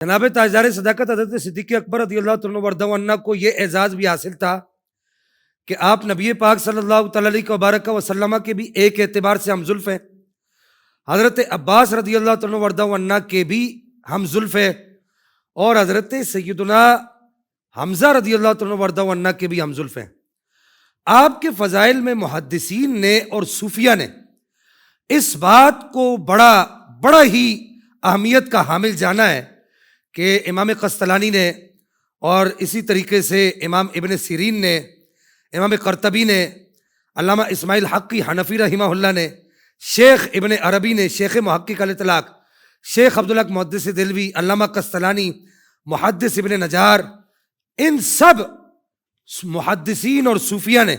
جناب تاجدار صداقت حضرت صدیق اکبر رضی اللہ تعالیٰ عنہ کو یہ اعزاز بھی حاصل تھا کہ آپ نبی پاک صلی اللہ تعالیٰ علیہ وسلم کے بھی ایک اعتبار سے ہم زلف ہیں، حضرت عباس رضی اللہ تعالیٰ عنہ کے بھی ہم زلف ہیں، اور حضرت سیدنا حمزہ رضی اللہ تعالیٰ عنہ کے بھی ہم زلف ہیں۔ آپ کے فضائل میں محدثین نے اور صوفیہ نے اس بات کو بڑا ہی اہمیت کا حامل جانا ہے کہ امام قسطلانی نے، اور اسی طریقے سے امام ابن سیرین نے، امام قرطبی نے، علامہ اسماعیل حقی حنفی رحمہ اللہ نے، شیخ ابن عربی نے، شیخ محقق الاطلاق شیخ عبدالحق محدث دہلوی، علامہ قسطلانی، محدث ابن نجار، ان سب محدثین اور صوفیہ نے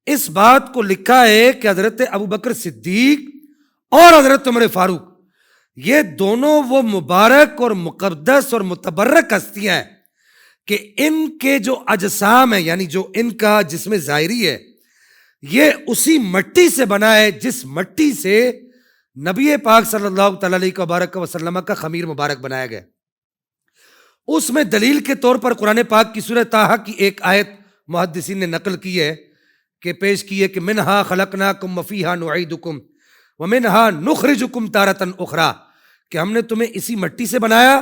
اس بات کو لکھا ہے کہ حضرت ابوبکر صدیق اور حضرت عمر فاروق یہ دونوں وہ مبارک اور مقدس اور متبرک ہستیاں ہیں کہ ان کے جو اجسام ہیں، یعنی جو ان کا جسم ظاہری ہے، یہ اسی مٹی سے بنا ہے جس مٹی سے نبی پاک صلی اللہ تعالیٰ علیہ وسلم کا خمیر مبارک بنایا گیا۔ اس میں دلیل کے طور پر قرآن پاک کی سورہ طٰہٰ کی ایک آیت محدثین نے نقل کی ہے کہ پیش کی ہے کہ منہا خلقناکم وفیہا نعیدکم ومنہا نخرجکم تارۃ اخری، کہ ہم نے تمہیں اسی مٹی سے بنایا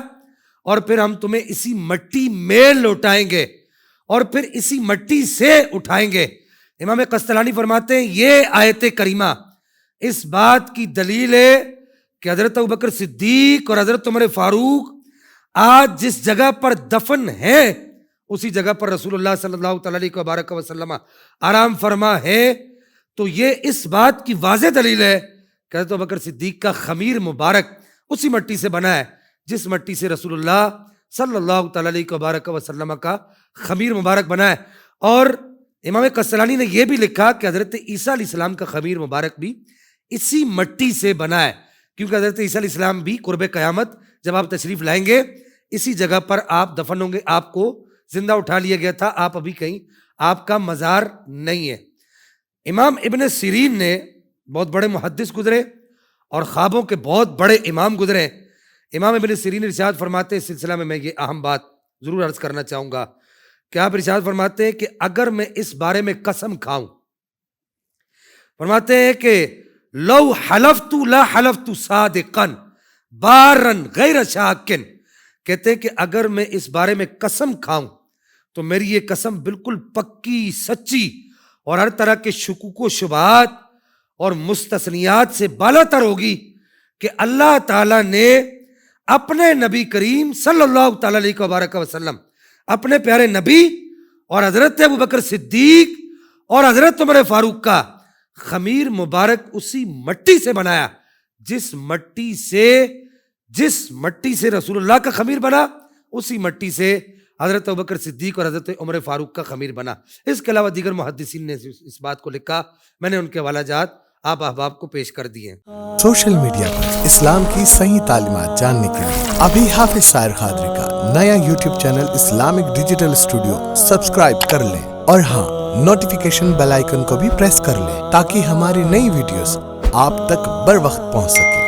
اور پھر ہم تمہیں اسی مٹی میں لوٹائیں گے اور پھر اسی مٹی سے اٹھائیں گے۔ امام قسطلانی فرماتے ہیں یہ آیت کریمہ اس بات کی دلیل ہے کہ حضرت ابوبکر صدیق اور حضرت عمر فاروق آج جس جگہ پر دفن ہے اسی جگہ پر رسول اللہ صلی اللہ تعالیٰ علیہ وسلم آرام فرما ہے، تو یہ اس بات کی واضح دلیل ہے کہ حضرت ابوبکر صدیق کا خمیر مبارک اسی مٹی سے بنا ہے جس مٹی سے رسول اللہ صلی اللہ تعالیٰ علیہ وسلم کا خمیر مبارک بنا ہے۔ اور امام قسطلانی نے یہ بھی لکھا کہ حضرت عیسیٰ علیہ السلام کا خمیر مبارک بھی اسی مٹی سے بنا ہے، کیونکہ حضرت عیسیٰ علیہ السلام بھی قرب قیامت جب آپ تشریف لائیں گے اسی جگہ پر آپ دفن ہوں گے، آپ کو زندہ اٹھا لیا گیا تھا، آپ ابھی کہیں آپ کا مزار نہیں ہے۔ امام ابن سیرین نے بہت بڑے محدث گزرے اور خوابوں کے بہت بڑے امام گزرے۔ امام ابن سیرین ارشاد فرماتے ہیں، اس سلسلہ میں یہ اہم بات ضرور عرض کرنا چاہوں گا کہ آپ ارشاد فرماتے ہیں کہ اگر میں اس بارے میں قسم کھاؤں، فرماتے ہیں کہ لو حلفت لا حلفت صادقا بارا غیر شاکن، کہتے ہیں کہ اگر میں اس بارے میں قسم کھاؤں تو میری یہ قسم بالکل پکی سچی اور ہر طرح کے شکوک و شبہات اور مستثنیات سے بالا تر ہوگی کہ اللہ تعالیٰ نے اپنے نبی کریم صلی اللہ تعالیٰ علیہ وسلم، اپنے پیارے نبی اور حضرت ابوبکر صدیق اور حضرت عمر فاروق کا خمیر مبارک اسی مٹی سے بنایا جس مٹی سے رسول اللہ کا خمیر بنا، اسی مٹی سے حضرت ابوبکر صدیق اور حضرت عمر فاروق کا خمیر بنا۔ اس کے علاوہ دیگر محدثین نے اس بات کو لکھا، میں نے ان کے حوالہ جات آپ احباب کو پیش کر دیے۔ سوشل میڈیا پر اسلام کی صحیح تعلیمات جاننے کے لیے ابھی حافظ سائر قادری کا نیا YouTube channel Islamic digital studio subscribe کر لیں، اور ہاں نوٹیفیکیشن بیل آئیکن کو بھی پریس کر لیں تاکہ ہماری نئی ویڈیوز آپ تک بر وقت پہنچ سکے۔